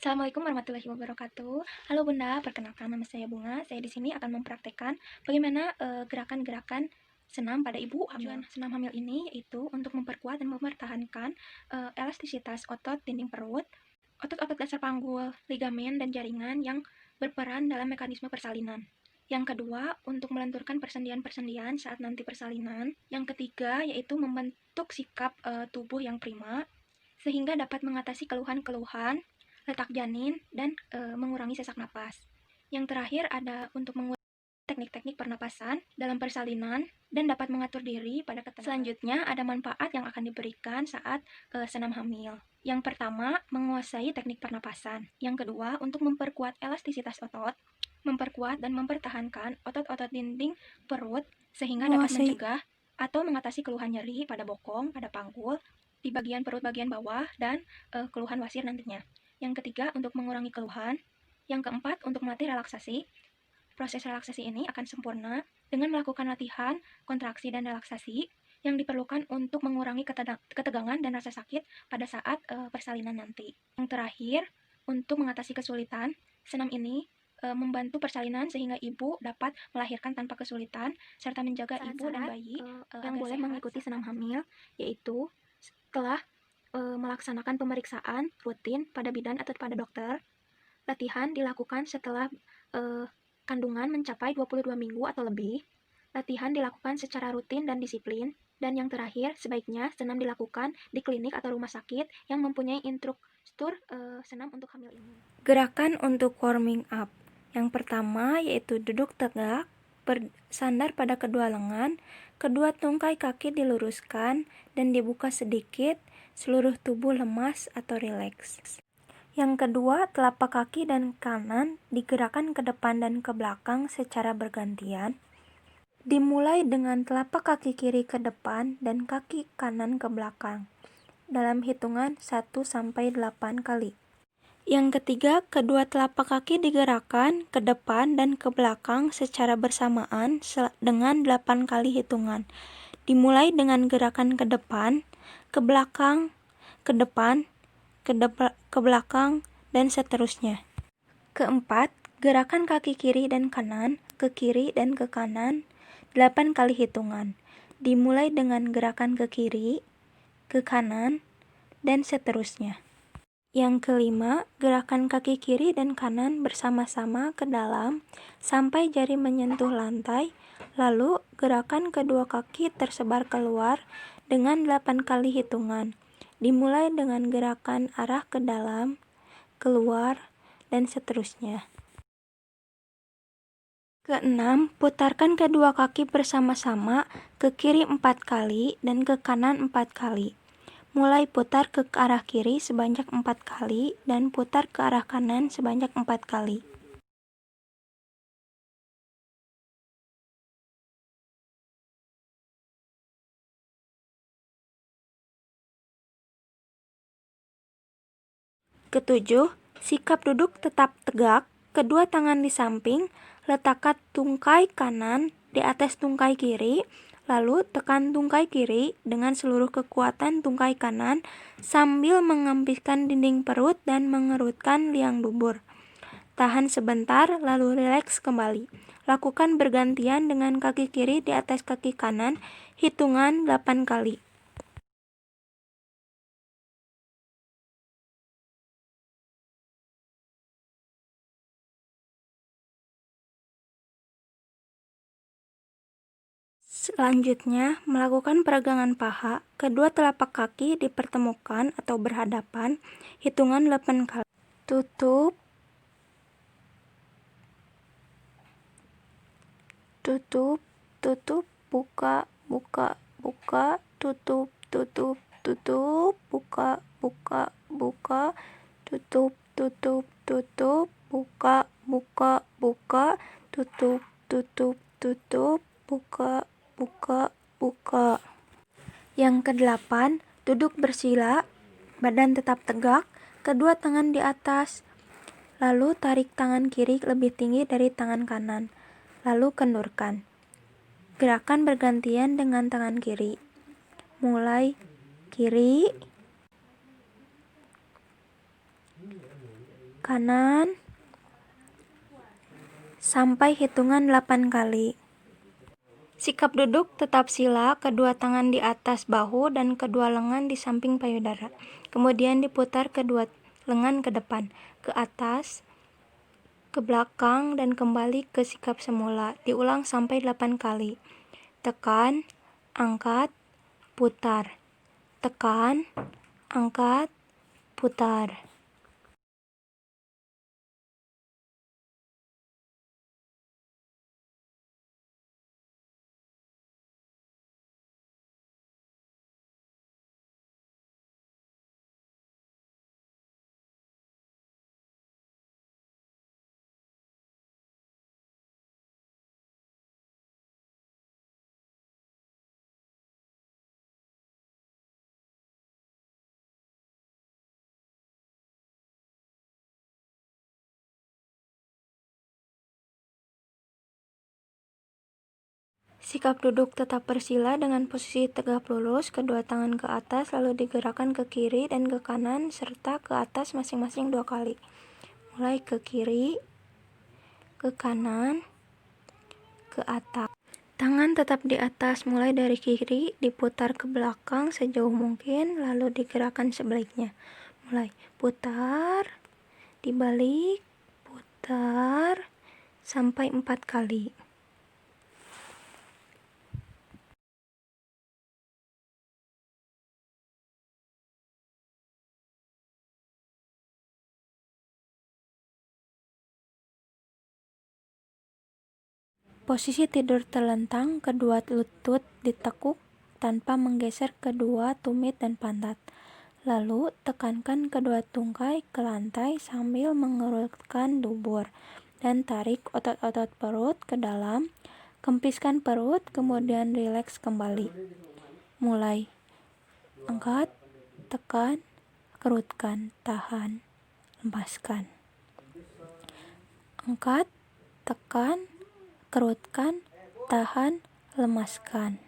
Assalamualaikum warahmatullahi wabarakatuh. Halo Bunda, perkenalkan nama saya Bunga. Saya di sini akan mempraktekkan bagaimana gerakan-gerakan senam pada ibu hamil. Tujuan senam hamil ini yaitu untuk memperkuat dan mempertahankan elastisitas otot dinding perut, otot-otot dasar panggul, ligamen, dan jaringan yang berperan dalam mekanisme persalinan. Yang kedua, untuk melenturkan persendian-persendian saat nanti persalinan. Yang ketiga, yaitu membentuk sikap tubuh yang prima, sehingga dapat mengatasi keluhan-keluhan letak janin, dan mengurangi sesak napas. Yang terakhir ada untuk mengurangi teknik-teknik pernapasan dalam persalinan dan dapat mengatur diri pada ketegangan. Selanjutnya ada manfaat yang akan diberikan saat senam hamil. Yang pertama, menguasai teknik pernapasan. Yang kedua, untuk memperkuat elastisitas otot, memperkuat dan mempertahankan otot-otot dinding perut sehingga dapat mencegah atau mengatasi keluhan nyeri pada bokong, pada panggul, di bagian perut bagian bawah, dan keluhan wasir nantinya. Yang ketiga, untuk mengurangi keluhan. Yang keempat, untuk melatih relaksasi. Proses relaksasi ini akan sempurna dengan melakukan latihan, kontraksi, dan relaksasi yang diperlukan untuk mengurangi ketegangan dan rasa sakit pada saat persalinan nanti. Yang terakhir, untuk mengatasi kesulitan, senam ini membantu persalinan sehingga ibu dapat melahirkan tanpa kesulitan, serta menjaga ibu dan bayi yang boleh mengikuti senam hamil, yaitu setelah melaksanakan pemeriksaan rutin pada bidan atau pada dokter. Latihan dilakukan setelah kandungan mencapai 22 minggu atau lebih. Latihan dilakukan secara rutin dan disiplin. Dan yang terakhir, sebaiknya senam dilakukan di klinik atau rumah sakit yang mempunyai instruktur senam untuk hamil ini. Gerakan untuk warming up. Yang pertama yaitu duduk tegak, bersandar pada kedua lengan, kedua tungkai kaki diluruskan dan dibuka sedikit, seluruh tubuh lemas atau rileks. Yang kedua, telapak kaki dan kanan digerakkan ke depan dan ke belakang secara bergantian. Dimulai dengan telapak kaki kiri ke depan dan kaki kanan ke belakang dalam hitungan 1-8 kali. Yang ketiga, kedua telapak kaki digerakkan ke depan dan ke belakang secara bersamaan dengan 8 kali hitungan. Dimulai dengan gerakan ke depan, ke belakang, ke depan, ke belakang, dan seterusnya. Keempat, gerakan kaki kiri dan kanan, ke kiri dan ke kanan, 8 kali hitungan. Dimulai dengan gerakan ke kiri, ke kanan, dan seterusnya. Yang kelima, gerakan kaki kiri dan kanan bersama-sama ke dalam sampai jari menyentuh lantai, lalu gerakan kedua kaki tersebar keluar dengan 8 kali hitungan. Dimulai dengan gerakan arah ke dalam, keluar, dan seterusnya. Keenam, putarkan kedua kaki bersama-sama ke kiri 4 kali dan ke kanan 4 kali. Mulai putar ke arah kiri sebanyak 4 kali dan putar ke arah kanan sebanyak 4 kali. Ketujuh, sikap duduk tetap tegak, kedua tangan di samping, letakkan tungkai kanan di atas tungkai kiri, lalu tekan tungkai kiri dengan seluruh kekuatan tungkai kanan sambil mengembiskan dinding perut dan mengerutkan liang dubur. Tahan sebentar, lalu rileks kembali. Lakukan bergantian dengan kaki kiri di atas kaki kanan, hitungan 8 kali. Selanjutnya, melakukan peregangan paha, kedua telapak kaki dipertemukan atau berhadapan, hitungan 8 kali. Tutup, tutup, tutup, buka, buka, buka, tutup, tutup, tutup, buka, buka, buka, tutup, tutup, tutup, buka, buka, buka, tutup, tutup, tutup, buka, buka, buka. Yang kedelapan, duduk bersila, badan tetap tegak, kedua tangan di atas, lalu tarik tangan kiri lebih tinggi dari tangan kanan, lalu kendurkan. Gerakan bergantian dengan tangan kiri. Mulai kiri, kanan sampai hitungan 8 kali. Sikap duduk tetap sila, kedua tangan di atas bahu dan kedua lengan di samping payudara. Kemudian diputar kedua lengan ke depan, ke atas, ke belakang, dan kembali ke sikap semula. Diulang sampai 8 kali. Tekan, angkat, putar. Tekan, angkat, putar. Sikap duduk tetap bersila dengan posisi tegak lurus, kedua tangan ke atas, lalu digerakkan ke kiri dan ke kanan, serta ke atas masing-masing 2 kali. Mulai ke kiri, ke kanan, ke atas. Tangan tetap di atas, mulai dari kiri, diputar ke belakang sejauh mungkin, lalu digerakkan sebaliknya. Mulai putar, dibalik, putar, sampai 4 kali. Posisi tidur terlentang, kedua lutut ditekuk tanpa menggeser kedua tumit dan pantat. Lalu, tekankan kedua tungkai ke lantai sambil mengerutkan dubur dan tarik otot-otot perut ke dalam. Kempiskan perut, kemudian rileks kembali. Mulai. Angkat, tekan, kerutkan, tahan, lepaskan. Angkat, tekan, kerutkan, tahan, lemaskan.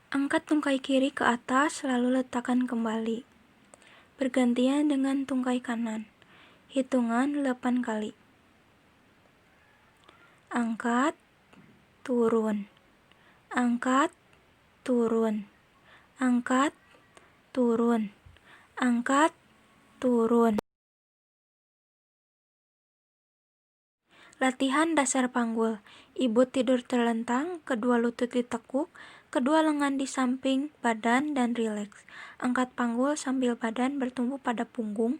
Angkat tungkai kiri ke atas, lalu letakkan kembali. Bergantian dengan tungkai kanan. Hitungan 8 kali. Angkat, turun. Angkat, turun. Angkat, turun. Angkat, turun. Latihan dasar panggul. Ibu tidur terlentang, kedua lutut ditekuk, kedua lengan di samping badan dan rileks. Angkat panggul sambil badan bertumpu pada punggung.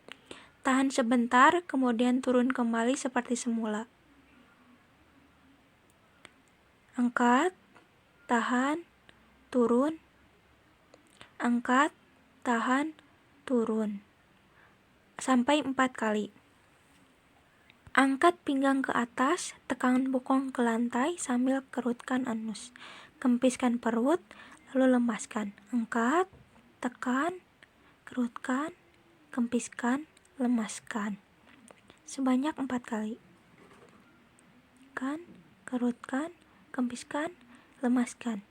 Tahan sebentar, kemudian turun kembali seperti semula. Angkat, tahan, turun. Angkat, tahan, turun. Sampai 4 kali. Angkat pinggang ke atas, tekan bokong ke lantai sambil kerutkan anus. Kempiskan perut, lalu lemaskan. Angkat, tekan, kerutkan, kempiskan, lemaskan. Sebanyak 4 kali. Tekan, kerutkan, kempiskan, lemaskan.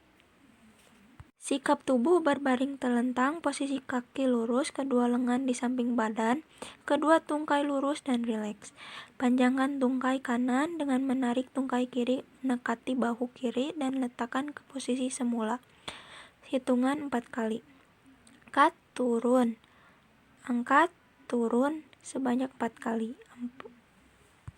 Sikap tubuh berbaring terlentang, posisi kaki lurus, kedua lengan di samping badan, kedua tungkai lurus dan rileks. Panjangkan tungkai kanan dengan menarik tungkai kiri mendekati bahu kiri dan letakkan ke posisi semula. Hitungan 4 kali. Angkat, turun. Angkat, turun sebanyak 4 kali.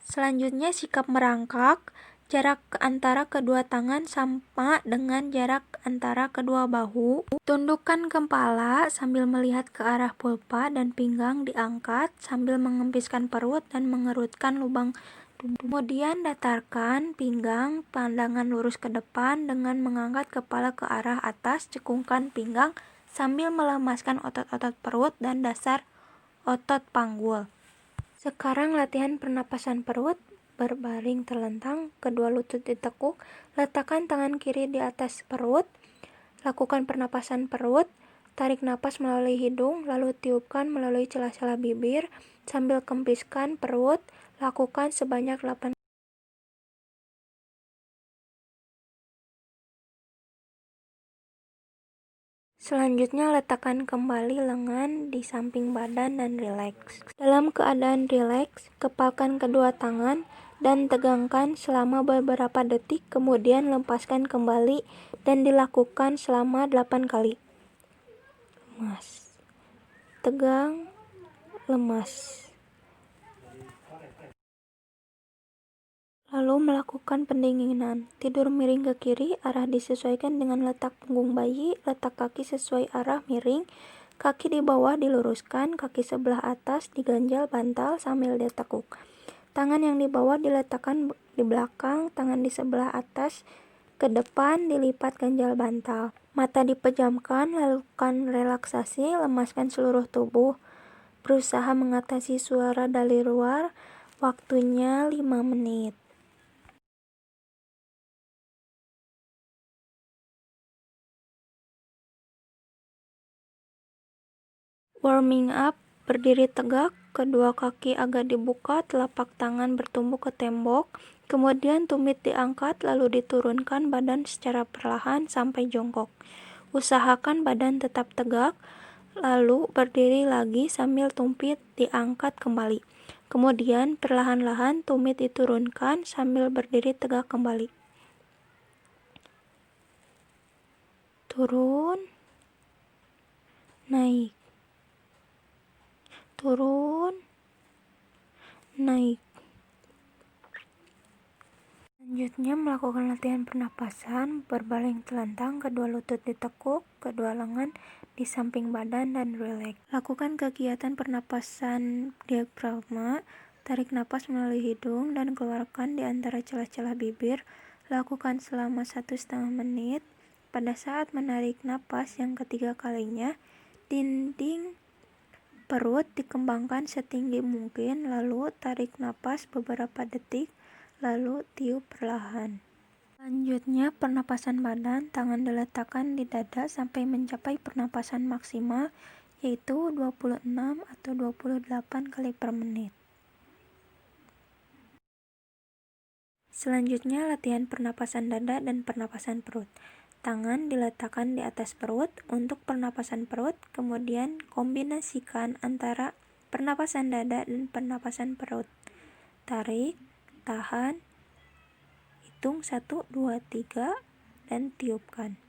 Selanjutnya sikap merangkak. Jarak antara kedua tangan sama dengan jarak antara kedua bahu. Tundukkan kepala sambil melihat ke arah pulpa dan pinggang diangkat sambil mengempiskan perut dan mengerutkan lubang tubuh. Kemudian datarkan pinggang, pandangan lurus ke depan dengan mengangkat kepala ke arah atas, cekungkan pinggang sambil melemaskan otot-otot perut dan dasar otot panggul. Sekarang latihan pernapasan perut. Berbaring terlentang, kedua lutut ditekuk, letakkan tangan kiri di atas perut, lakukan pernapasan perut, tarik napas melalui hidung, lalu tiupkan melalui celah-celah bibir, sambil kempiskan perut, lakukan sebanyak 8 Selanjutnya, letakkan kembali lengan di samping badan dan rileks. Dalam keadaan rileks, kepalkan kedua tangan dan tegangkan selama beberapa detik, kemudian lepaskan kembali dan dilakukan selama 8 kali. Lemas, tegang, lemas. Lalu melakukan pendinginan. Tidur miring ke kiri, arah disesuaikan dengan letak punggung bayi, letak kaki sesuai arah miring, kaki di bawah diluruskan, kaki sebelah atas diganjal bantal sambil ditekuk. Tangan yang di bawah diletakkan di belakang, tangan di sebelah atas ke depan dilipat ganjal bantal. Mata dipejamkan, lakukan relaksasi, lemaskan seluruh tubuh. Berusaha mengatasi suara dari luar, waktunya 5 menit. Warming up, berdiri tegak, kedua kaki agak dibuka, telapak tangan bertumbuh ke tembok, kemudian tumit diangkat lalu diturunkan badan secara perlahan sampai jongkok. Usahakan badan tetap tegak, lalu berdiri lagi sambil tumit diangkat kembali. Kemudian perlahan-lahan tumit diturunkan sambil berdiri tegak kembali. Turun, naik. Turun, naik. Selanjutnya melakukan latihan pernapasan, berbaling telentang, kedua lutut ditekuk, kedua lengan di samping badan dan rileks. Lakukan kegiatan pernapasan diafragma, tarik napas melalui hidung dan keluarkan di antara celah-celah bibir. Lakukan selama 1,5 menit. Pada saat menarik napas yang ketiga kalinya, dinding perut dikembangkan setinggi mungkin, lalu tarik napas beberapa detik, lalu tiup perlahan. Selanjutnya, pernapasan badan, tangan diletakkan di dada sampai mencapai pernapasan maksimal, yaitu 26 atau 28 kali per menit. Selanjutnya, latihan pernapasan dada dan pernapasan perut. Tangan diletakkan di atas perut untuk pernapasan perut, kemudian kombinasikan antara pernapasan dada dan pernapasan perut. Tarik, tahan, hitung 1, 2, 3, dan tiupkan.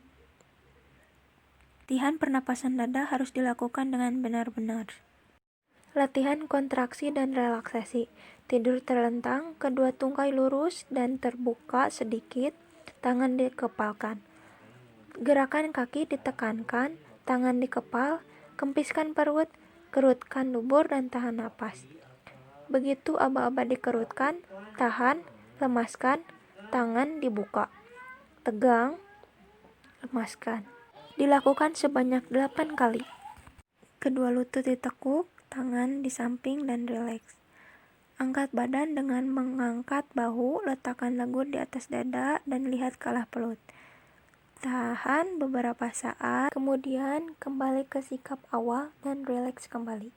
Latihan pernapasan dada harus dilakukan dengan benar-benar. Latihan kontraksi dan relaksasi. Tidur terlentang, kedua tungkai lurus dan terbuka sedikit, tangan dikepalkan. Gerakan kaki ditekankan, tangan dikepal, kempiskan perut, kerutkan dubur dan tahan napas. Begitu aba-aba dikerutkan, tahan, lemaskan, tangan dibuka. Tegang, lemaskan. Dilakukan sebanyak 8 kali. Kedua lutut ditekuk, tangan di samping dan rileks. Angkat badan dengan mengangkat bahu, letakkan dagu di atas dada dan lihat ke arah perut. Tahan beberapa saat, kemudian kembali ke sikap awal dan rileks kembali.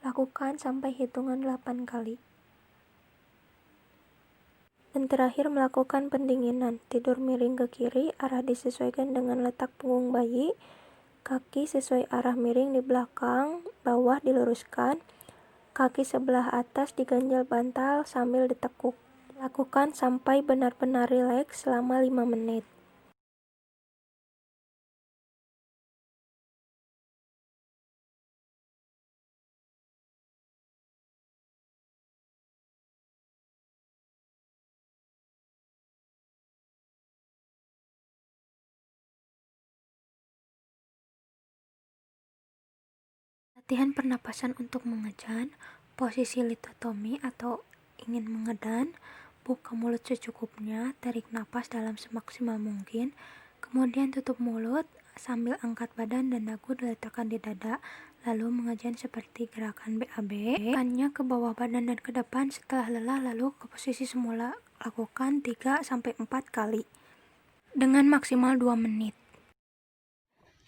Lakukan sampai hitungan 8 kali. Dan terakhir melakukan pendinginan. Tidur miring ke kiri, arah disesuaikan dengan letak punggung bayi, kaki sesuai arah miring di belakang, bawah diluruskan, kaki sebelah atas diganjal bantal sambil ditekuk. Lakukan sampai benar-benar rileks selama 5 menit. Latihan pernapasan untuk mengejan, posisi litotomi atau ingin mengedan, buka mulut secukupnya, tarik napas dalam semaksimal mungkin, kemudian tutup mulut sambil angkat badan dan dagu diletakkan di dada, lalu mengejan seperti gerakan BAB. Tekannya ke bawah badan dan ke depan setelah lelah, lalu ke posisi semula. Lakukan 3-4 kali dengan maksimal 2 menit.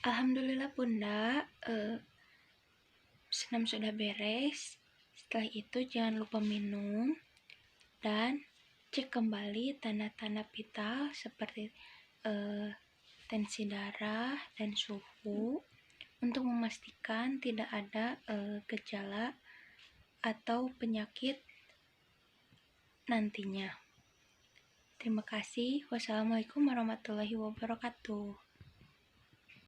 Alhamdulillah Bunda, senam sudah beres. Setelah itu jangan lupa minum dan cek kembali tanda-tanda vital seperti tensi darah, dan suhu untuk memastikan tidak ada gejala atau penyakit nantinya. Terima kasih. Wassalamualaikum warahmatullahi wabarakatuh.